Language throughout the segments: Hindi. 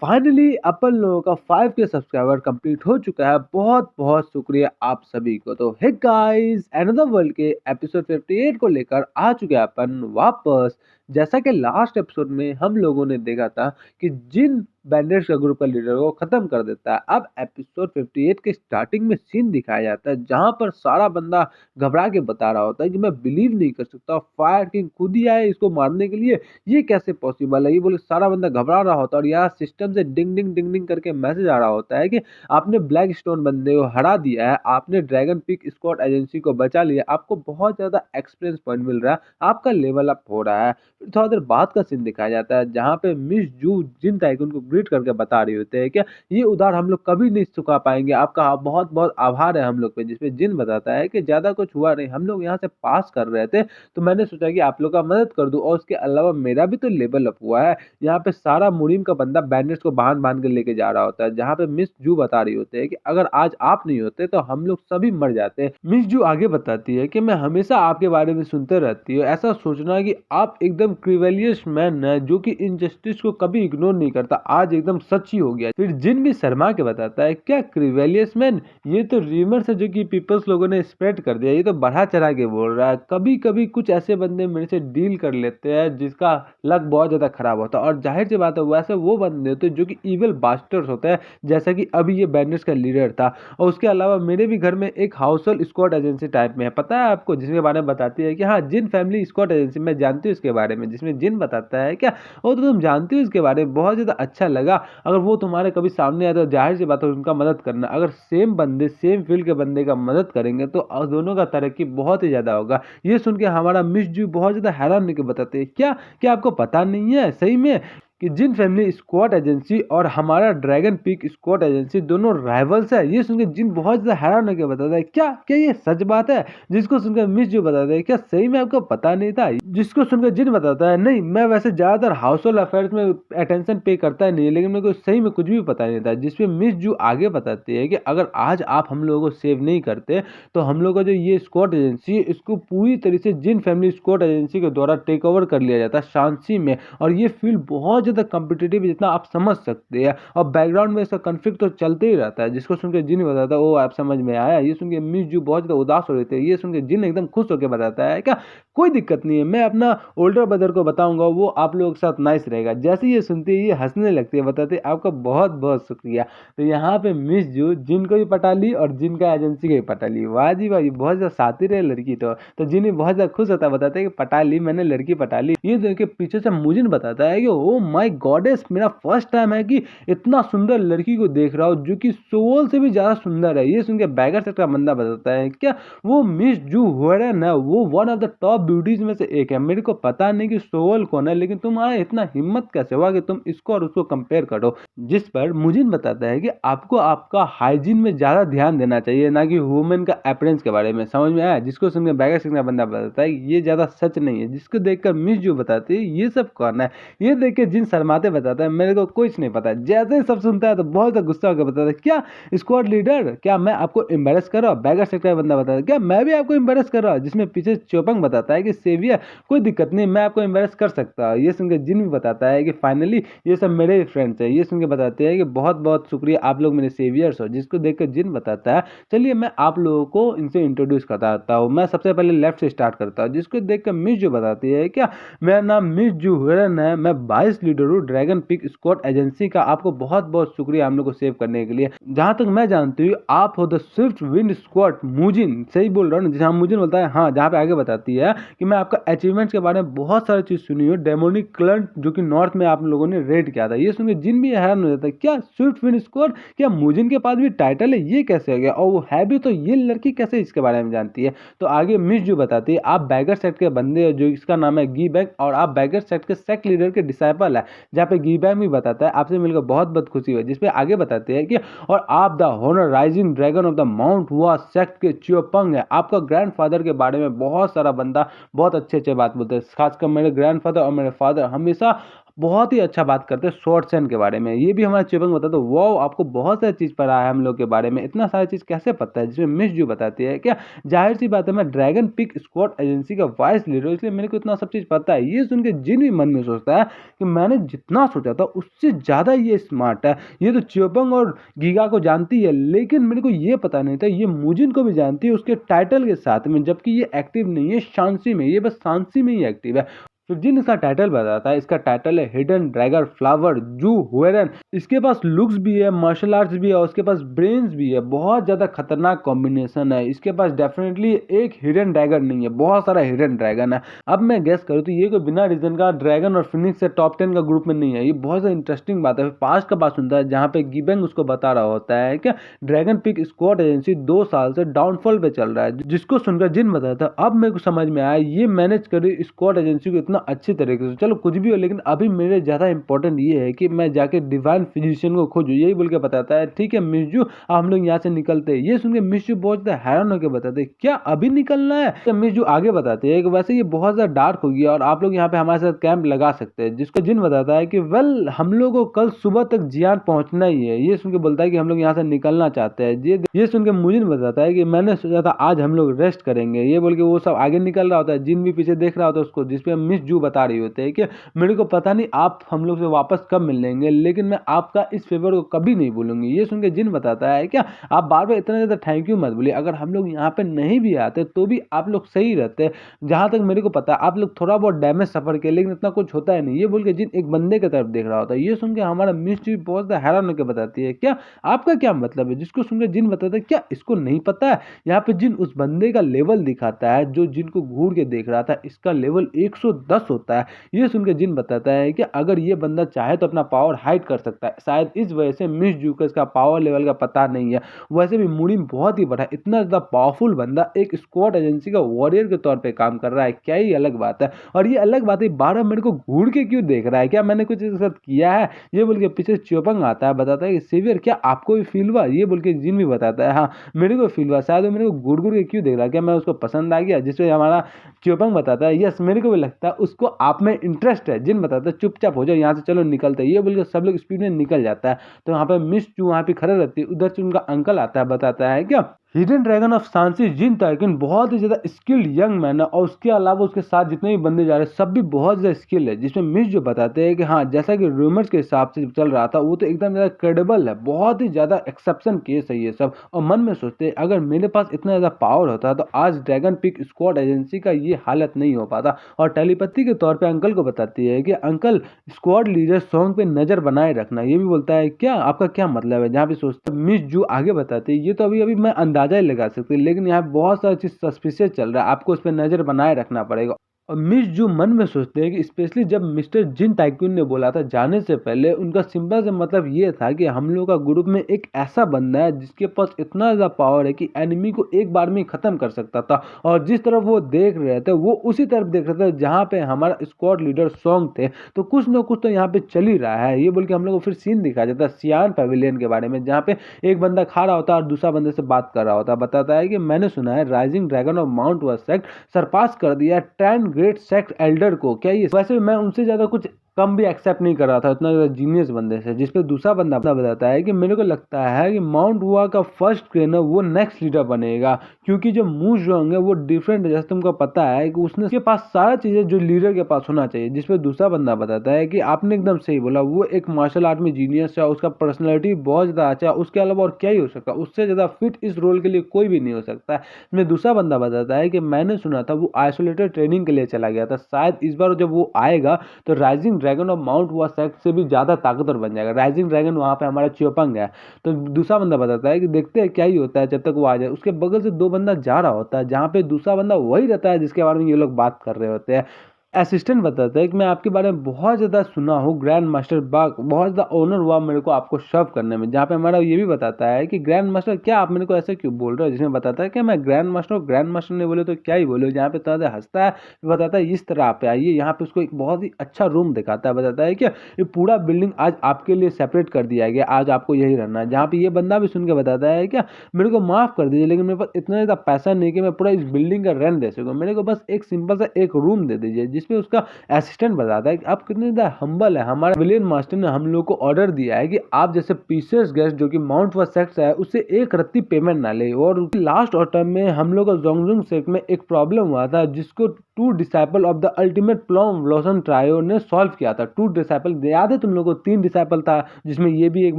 फाइनली अपन लोगों का 5 के सब्सक्राइबर कंप्लीट हो चुका है। बहुत बहुत शुक्रिया आप सभी को। तो हे गाइस, अनदर वर्ल्ड के एपिसोड 58 को लेकर आ चुके हैं अपन वापस। जैसा कि लास्ट एपिसोड में हम लोगों ने देखा था कि जिन बैंडर्स का ग्रुप का लीडर को खत्म कर देता है। अब एपिसोड 58 के स्टार्टिंग में सीन दिखाया जाता है जहां पर सारा बंदा घबरा के बता रहा होता है कि मैं बिलीव नहीं कर सकता, फायर किंग खुद ही आए इसको मारने के लिए, ये कैसे पॉसिबल है। ये बोले सारा बंदा घबरा रहा होता है और यहाँ सिस्टम से डिंग डिंग डिंग डिंग करके मैसेज आ रहा होता है कि आपने ब्लैक स्टोन बंदे को हरा दिया है, आपने ड्रैगन पीक स्क्वाड एजेंसी को बचा लिया, आपको बहुत ज्यादा एक्सपीरियंस पॉइंट मिल रहा है, आपका लेवल अप हो रहा है। फिर थोड़ा देर बाद का सीन दिखाया जाता है जहाँ पे मिस जू जिन टाइकून को ग्रीट करके बता रही होते हैं कि ये उधार हम लोग कभी नहीं चुका पाएंगे, आपका बहुत बहुत आभार है हम लोग पे। जिसपे जिन बताता है कि ज्यादा कुछ हुआ नहीं, हम लोग यहाँ से पास कर रहे थे तो मैंने सोचा कि आप लोग का मदद कर दूं, और उसके अलावा मेरा भी तो लेवल अप हुआ है। यहाँ पे सारा मुरीम का बंदा बैंडेज को बांध बांध के लेके जा रहा होता है जहाँ पे मिस जू बता रही होते हैं कि अगर आज आप नहीं होते तो हम लोग सभी मर जाते। मिस जू आगे बताती है कि मैं हमेशा आपके बारे में सुनते रहती हूँ, ऐसा सोचना कि आप एकदम क्रिवेलियस मैन है जो कि इनजस्टिस को कभी इग्नोर नहीं करता, आज एकदम सच ही हो गया। फिर जिन भी शर्मा के बताता है क्या क्रिवेलियस मैन, ये तो र्यूमर्स है जो कि पीपल्स लोगों ने स्प्रेड कर दिया, ये तो बढ़ा चढ़ा के बोल रहा है। कभी कभी कुछ ऐसे बंदे मेरे से डील कर लेते हैं जिसका लक बहुत ज्यादा खराब होता है, और जाहिर सी बात है वैसे वो बंदे होते हैं जो कि इविल बास्टर्स होते हैं, जैसा कि अभी ये बैंडर्स का लीडर था। और उसके अलावा मेरे भी घर में एक house hold squad agency type में है, पता है आपको, जिसके बारे में बताती है कि हाँ जिन फैमिली स्क्वाड एजेंसी मैं जानती हूँ इसके बारे में। जिसमें जिन बताता है क्या वो तो तुम जानती हो इसके बारे में, बहुत ज्यादा अच्छा लगा, अगर वो तुम्हारे कभी सामने आए तो जाहिर सी बात है उनका मदद करना। अगर सेम बंदे सेम फील्ड के बंदे का मदद करेंगे तो दोनों का तरक्की बहुत ही ज्यादा होगा। ये सुन के हमारा मिस जू बहुत ज्यादा हैरान होकर बताते हैं क्या क्या आपको पता नहीं है सही में कि जिन फैमिली स्क्वाड एजेंसी और हमारा ड्रैगन पीक स्क्वाड एजेंसी दोनों राइवल्स है। ये सुनकर जिन बहुत ज्यादा हैरान होकर बताता है क्या क्या ये सच बात है। जिसको सुनकर मिस जो बताता है क्या सही में आपको पता नहीं था। जिसको सुनकर जिन बताता है नहीं, मैं वैसे ज्यादातर हाउस होल्ड अफेयर्स में अटेंशन पे करता नहीं है, लेकिन मेरे को सही में कुछ भी पता नहीं था। जिसपे मिस जू आगे बताती है कि अगर आज आप हम लोगों को सेव नहीं करते तो हम लोग का जो ये स्क्वाड एजेंसी है इसको पूरी तरीके से जिन फैमिली स्क्वाड एजेंसी के द्वारा टेक ओवर कर लिया जाता है शांसी में। और ये फील्ड बहुत ज्यादा कॉम्पिटिटिव जितना आप समझ सकते हैं, और बैकग्राउंड में इसका कॉन्फ्लिक्ट तो चलते ही रहता है। जिसको सुनकर जिन बताता है वो आप समझ में आया। ये सुनकर मिस जू बहुत ज्यादा उदास हो रहे थे। ये सुनकर जिन एकदम खुश होकर बताता है क्या कोई दिक्कत नहीं है, मैं अपना ओल्डर ब्रदर को बताऊंगा, वो आप लोगों के साथ नाइस रहेगा। जैसे ये सुनती है ये हंसने लगती है, बताते आपका बहुत बहुत शुक्रिया। तो यहाँ पे मिस जू जिन को भी पटा ली और जिन का एजेंसी को भी पटा ली। वाह जी वाह, बहुत ज्यादा शातिर है लड़की। तो जिन भी बहुत ज्यादा खुश होता है, बताते हैं कि पटा ली मैंने, लड़की पटा ली। ये देख के पीछे से मुजिन बताता है कि ओ माय गॉडेस, मेरा फर्स्ट टाइम है कि इतना सुंदर लड़की को देख रहा हूँ जो कि सोल से भी ज्यादा सुंदर है। ये सुन के बैगर सेट का बंदा बताता है क्या वो मिस जू हुएरन है, वो one of the top beauties में से एक है। मेरे को पता नहीं कि सोल कौन है, लेकिन तुम्हारा इतना हिम्मत कैसे हुआ कि तुम इसको और उसको कंपेयर करो। जिस पर मुजिन बताता है कि आपको आपका हाइजीन में ज्यादा ध्यान देना चाहिए, ना कि वुमेन का अपीयरेंस के बारे में। समझ में आया। जिसको सुनकर बैगर सेट का बंदा बताता है ये ज्यादा सच नहीं है। जिसको देखकर मिस जू बताती है ये सब कौन है। ये देख के जिन शर्माते बताता है मेरे को कुछ नहीं पता। जैसे ही सब सुनता है तो बहुत ज्यादा गुस्सा होकर बताता है क्या स्क्वाड लीडर, क्या मैं आपको एम्बेरस कर रहा हूँ। बैगर सेट का बंदा बताता है क्या मैं भी आपको एम्बेरस कर रहा हूँ। जिसमें पीछे चोपंग बताता है कि सेवियर कोई दिक्कत नहीं, मैं आपको एम्बेरस कर सकता हूँ। ये सुनकर जिन भी बताता है कि फाइनली ये सब मेरे फ्रेंड्स है। ये सुनकर बताते हैं कि बहुत बहुत शुक्रिया, आप लोग मेरे सेवियर्स हो। जिसको देखकर जिन बताता है चलिए मैं आप लोगों को इनसे इंट्रोड्यूस करता हूँ। मैं सबसे पहले लेफ्ट से स्टार्ट करता हूँ। जिसको देखकर मिस जो बताती है क्या मेरा नाम मिस जू हुएरन है, मैं 22 लीडर हूँ ड्रैगन पीक स्क्वाड एजेंसी का। आपको बहुत बहुत शुक्रिया हम लोग को सेव करने के लिए। जहां तक मैं जानती हूँ आप हो द स्विफ्ट विंड स्क्वाड मुजिन, सही बोल रहा हूँ जहां मुजिन बोलता है हाँ। जहां पे आगे बताती है कि मैं आपका अचीवमेंट्स के बारे में बहुत सारी चीज सुनी हूँ, डेमोनिक क्लंट जो कि नॉर्थ में आप लोगों ने रेड किया था। ये सुनकर जिन भी हैरान हो जाता है क्या स्विफ्ट विंड स्क्वाड, क्या मुजिन के पास भी टाइटल है, ये कैसे हो गया, और वो है भी तो ये लड़की कैसे इसके बारे में जानती है। तो आगे मिस जो बताती है आप बैगर सेट के बंदे हो जो इसका नाम है गी बैंक, और आप बैगर सेट के सेक्ट लीडर के डिसाइपल है। जहाँ पे गी बैंक भी बताता है आपसे मिलकर बहुत बहुत खुशी हुई। जिसपे आगे बताते हैं कि और आप the honour rising dragon of the mount हुआ सेक्ट के च्योपंग है। आपका ग्रैंडफादर के बारे में बहुत सारा बंदा बहुत अच्छे अच्छे बात बोलते हैं, खासकर मेरे ग्रैंडफादर और मेरे फादर हमेशा बहुत ही अच्छा बात करते हैं शॉर्ट सेन के बारे में। ये भी हमारा च्युइंगम बताता है, वाओ! आपको बहुत सारी चीज़ पता है हम लोग के बारे में, इतना सारी चीज़ कैसे पता है? जिसमें मिस जू बताती है क्या ज़ाहिर-सी बात है मैं ड्रैगन पीक स्क्वाड एजेंसी का वाइस लीडर हूँ, इसलिए मेरे को इतना सब चीज़ पता है। ये सुन के जिन भी मन में सोचता है कि मैंने जितना सोचा था उससे ज़्यादा ये स्मार्ट है, ये तो च्युइंगम और गीगा को जानती है, लेकिन मेरे को ये पता नहीं था ये मुजिन को भी जानती है उसके टाइटल के साथ में, जबकि ये एक्टिव नहीं है शांसी में, ये बस शांसी में ही एक्टिव है। फिर जिन इसका टाइटल बताता है, इसका टाइटल है हिडन ड्रैगन फ्लावर जू हुएरन। इसके पास लुक्स भी है, मार्शल आर्ट्स भी है और उसके पास ब्रेन्स भी है। बहुत ज़्यादा खतरनाक कॉम्बिनेशन है। इसके पास डेफिनेटली एक हिडन ड्रैगन नहीं है, बहुत सारा हिडन ड्रैगन है। अब मैं गेस करूँ तो ये कोई बिना रीजन का ड्रैगन और फिनिक्स से टॉप 10 का ग्रुप में नहीं है। ये बहुत ज़्यादा इंटरेस्टिंग बात है। पास्ट का बात सुनता है जहाँ पे गिबेंग उसको बता रहा होता है क्या ड्रैगन पिक स्क्वाड एजेंसी 2 साल से डाउनफॉल पे चल रहा है, जिसको सुनकर जिन बताया था अब मेरे को समझ में आया ये मैनेज करे स्क्वाड एजेंसी को इतना अच्छी तरीके से। चलो कुछ भी हो, लेकिन अभी मेरे ज़्यादा इंपॉर्टेंट ये है कि मैं जाके डिवाइन फिजिशियन को खोजूं, यही बोल के बताता है। ठीक है मिसजू, हम लोग यहाँ से निकलते हैं। ये सुन के मिसजू बहुत ज़्यादा हैरान होकर बताते हैं क्या अभी निकलना है? तो मिसजू आगे बताते हैं कि वैसे ये बहुत ज़्यादा डार्क हो गया और आप लोग यहाँ पे हमारे साथ कैंप लगा सकते हैं। जिसको जिन बताता है कि वेल हम लोग को कल सुबह तक जियान पहुंचना ही है। ये सुन के बोलता है कि हम लोग यहाँ से निकलना चाहते हैं। ये सुन के मुजिन बताता है कि मैंने सोचा था आज हम लोग रेस्ट करेंगे। ये बोल के वो सब आगे निकल रहा होता है, जिन भी पीछे देख रहा होता है उसको, जिसपे मिस जू बता रही होते हैं कि मेरे को पता नहीं आप हम लोग से वापस कब मिल लेंगे, लेकिन मैं आपका इस फेवर को कभी नहीं भूलूंगी। ये सुन के जिन बताता है क्या आप बार बार इतना ज़्यादा थैंक यू मत बोलिए, अगर हम लोग यहाँ पे नहीं भी आते तो भी आप लोग सही रहते। जहाँ तक मेरे को पता है आप लोग थोड़ा बहुत डैमेज सफर किए, लेकिन इतना कुछ होता है नहीं। ये बोल के जिन एक बंदे की तरफ देख रहा होता है। ये सुन के हमारा मिस जू बहुत ज़्यादा हैरान होकर बताती है क्या आपका क्या मतलब है? जिसको सुन के जिन बताता है क्या इसको नहीं पता है? यहाँ पे जिन उस बंदे का लेवल दिखाता है जो जिन को घूर के देख रहा था, इसका लेवल 110 होता है। ये सुन के जिन बताता है कि अगर ये बंदा चाहे तो अपना पावर हाइड कर सकता है, शायद इस वजह से मिस जूकस का पावर लेवल का पता नहीं है। वैसे भी मुरिन बहुत ही बड़ा है, इतना ज़्यादा पावरफुल बंदा एक स्क्वाड एजेंसी का वॉरियर के तौर पे काम कर रहा है, क्या ही अलग बात है। और ये अलग बात है 12 मेरे को घूर के क्यों देख रहा है, क्या मैंने कुछ इसके साथ किया है? ये बोल के पीछे च्योपंग आता है, बताता है कि सेवियर क्या आपको भी फील हुआ? ये बोल के जिन भी बताता है हाँ मेरे को फील हुआ, शायद वो मेरे को घूर घूर के क्यों देख रहा है, क्या मैं उसको पसंद आ गया? जिससे हमारा च्योपंग बताता है यस मेरे को भी लगता है उसको आप में इंटरेस्ट है। जिन बताता है चुपचाप हो जाओ यहाँ से, चलो निकलते हैं। ये बोल के सब लोग स्पीड में निकल जाता है। तो वहाँ पे मिस जू वहाँ पे खड़े रहती है, उधर से उनका अंकल आता है, बताता है क्या हिडन ड्रैगन ऑफ सांसी जिन ताइकिन बहुत ही ज्यादा स्किल्ड यंग मैन है और उसके अलावा उसके साथ जितने भी बंदे जा रहे हैं सब भी बहुत ज्यादा स्किल्ड है। जिसमें मिस जो बताते हैं कि हाँ जैसा कि रूमर्स के हिसाब से चल रहा था वो तो एकदम ज्यादा क्रेडिबल है, बहुत ही ज्यादा एक्सेप्शन केस है ये सब। और मन में सोचते हैं अगर मेरे पास इतना ज्यादा पावर होता तो आज ड्रैगन पिक स्क्वाड एजेंसी का ये हालत नहीं हो पाता। और टेलीपैथी के तौर पर अंकल को बताती है कि अंकल स्क्वाड लीडर सॉन्ग पे नजर बनाए रखना। ये भी बोलता है क्या आपका क्या मतलब है? जहाँ पे सोचते मिस जू आगे बताती है ये तो अभी अभी मैं अंदाजा ही लगा सकती, लेकिन यहाँ बहुत सारी चीज सस्पिशियस चल रहा है, आपको उस पर नजर बनाए रखना पड़ेगा। और मिस जू मन में सोचते हैं कि स्पेशली जब मिस्टर जिन टाइकून ने बोला था जाने से पहले, उनका सिंपल से मतलब ये था कि हम लोग का ग्रुप में एक ऐसा बंदा है जिसके पास इतना ज़्यादा पावर है कि एनिमी को एक बार में ही खत्म कर सकता था। और जिस तरफ वो देख रहे थे वो उसी तरफ देख रहे थे जहाँ पे हमारा स्क्वाड लीडर सॉन्ग थे। तो कुछ ना कुछ तो यहाँ पे चल ही रहा है। ये बोल के हम लोग को फिर सीन दिखाया जाता है सियान पेविलियन के बारे में, जहाँ पे एक बंदा खा रहा होता है और दूसरा बंदे से बात कर रहा होता है। बताता है कि मैंने सुना है राइजिंग ड्रैगन ऑफ माउंट वर्सेक्ट सरपास कर दिया 10 ग्रेट सेक्ट एल्डर को। क्या ये वैसे मैं उनसे ज्यादा कुछ कम भी एक्सेप्ट नहीं कर रहा था, इतना ज्यादा जीनियस बंदे से। जिसपे दूसरा बंदा बताता है कि मेरे को लगता है कि माउंट वुआ का फर्स्ट ट्रेनर वो नेक्स्ट लीडर बनेगा, क्योंकि जो मू जोंग है वो डिफरेंट है। जैसे तुमको पता है कि उसके पास सारा चीजें जो लीडर के पास होना चाहिए। जिसपे दूसरा बंदा बताता है कि आपने एकदम सही बोला, वो एक मार्शल आर्ट में जीनियस है, उसका पर्सनैलिटी बहुत ज्यादा अच्छा है, उसके अलावा और क्या ही हो सकता है, उससे ज्यादा फिट इस रोल के लिए कोई भी नहीं हो सकता है। दूसरा बंदा बताता है कि मैंने सुना था वो आइसोलेटेड ट्रेनिंग के लिए चला गया था, शायद इस बार जब वो आएगा तो राइजिंग ड्रैगन ऑफ माउंट वुआ सेक्ट से भी ज्यादा ताकतवर बन जाएगा। राइजिंग ड्रैगन वहां पे हमारा च्योपंग है। तो दूसरा बंदा बताता है कि देखते हैं क्या ही होता है जब तक वो आ जाए। उसके बगल से दो बंदा जा रहा होता है, जहाँ पे दूसरा बंदा वही रहता है जिसके बारे में ये लोग बात कर रहे होते हैं। असिस्टेंट बताता है कि मैं आपके बारे में बहुत ज़्यादा सुना हूँ, ग्रैंड मास्टर बाग बहुत ज़्यादा ऑनर हुआ मेरे को आपको सर्व करने में। जहाँ पे हमारा ये भी बताता है कि ग्रैंड मास्टर क्या आप मेरे को ऐसे क्यों बोल रहे हो? जिसमें बताता है कि मैं ग्रैंड मास्टर ने बोले तो क्या ही बोले। जहाँ पे तरह से हंसता है, बताता है इस तरह आप आइए। यहाँ पे उसको एक बहुत ही अच्छा रूम दिखाता है, बताता है कि ये पूरा बिल्डिंग आज आपके लिए सेपरेट कर दिया गया, आज आपको यही रहना है। जहाँ पे ये बंदा भी सुन के बताता है क्या मेरे को माफ़ कर दीजिए, लेकिन मेरे पास इतना ज़्यादा पैसा नहीं कि मैं पूरा इस बिल्डिंग का रेंट दे सकूँ, मेरे को बस एक सिंपल सा एक रूम दे दीजिए जिसमें उसका असिस्टेंट बताता है कि आप कितने ज़्यादा हम्बल है। हमारे विलियन मास्टर ने हम लोग को ऑर्डर दिया है कि आप जैसे पीसेस गेस्ट जो कि माउंट व सेक्स है उससे एक रत्ती पेमेंट ना ले। और लास्ट ऑटम में हम लोग का जोंगजुंग सेक्ट में एक प्रॉब्लम हुआ था जिसको two disciple of the ultimate plum blossom trio ने सॉल्व किया था। टू डिसाइपल याद है तुम लोगों को, 3 डिसाइपल था जिसमें ये भी एक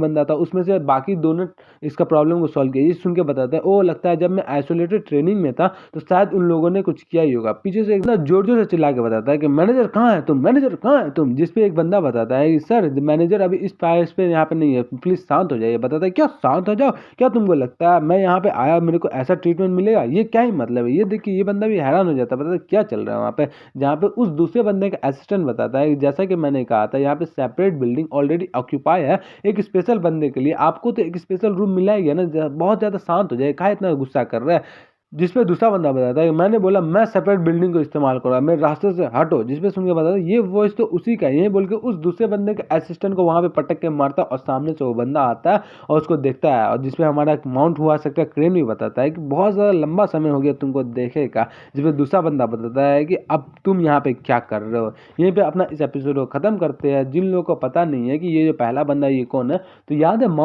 बंदा था, उसमें से बाकी दोनों इसका प्रॉब्लम को सॉल्व किया। ये सुन के बताता है ओ लगता है जब मैं आइसोलेटेड ट्रेनिंग में था तो शायद उन लोगों ने कुछ किया ही होगा। पीछे से एकदम जोर जोर से चिल्ला के बताता है कि मैनेजर कहाँ है तुम, मैनेजर कहाँ है तुम। जिसपे एक बंदा बताता है कि सर मैनेजर अभी इस पाइस पे यहाँ पे नहीं है, प्लीज शांत हो जाइए। बताता है क्या शांत हो जाओ, क्या तुमको लगता है मैं यहाँ पे आया मेरे को ऐसा ट्रीटमेंट मिलेगा, ये क्या ही मतलब है। ये देखिए ये बंदा भी हैरान हो जाता है, बताता है क्या चल रहा है वहाँ पे। जहाँ पे उस दूसरे बंदे का असिस्टेंट बताता है जैसा कि मैंने कहा था यहाँ पे सेपरेट बिल्डिंग ऑलरेडी ऑक्यूपाई है एक स्पेशल बंदे के लिए, आपको तो एक स्पेशल रूम मिला ही है ना, बहुत ज्यादा शांत हो जाए, कहा इतना गुस्सा कर रहा है। जिसपे दूसरा बंदा बताता है मैंने बोला मैं सेपरेट बिल्डिंग को इस्तेमाल करूँगा, मेरे रास्ते से हटो। जिसपे सुन के बताता है ये वॉइस तो उसी का ही है बोल के उस दूसरे बंदे के असिस्टेंट को वहां पे पटक के मारता है और सामने से वो बंदा आता है और उसको देखता है। और जिसपे हमारा माउंट हुआ सकता है क्रेन भी बताता है कि बहुत ज़्यादा लंबा समय हो गया तुमको देखे का। जिसपे दूसरा बंदा बताता है कि अब तुम यहाँ पे क्या कर रहे हो। यहीं पे अपना इस एपिसोड को खत्म करते हैं। जिन लोगों को पता नहीं है कि ये जो पहला बंदा ये कौन है, तो याद है माउंट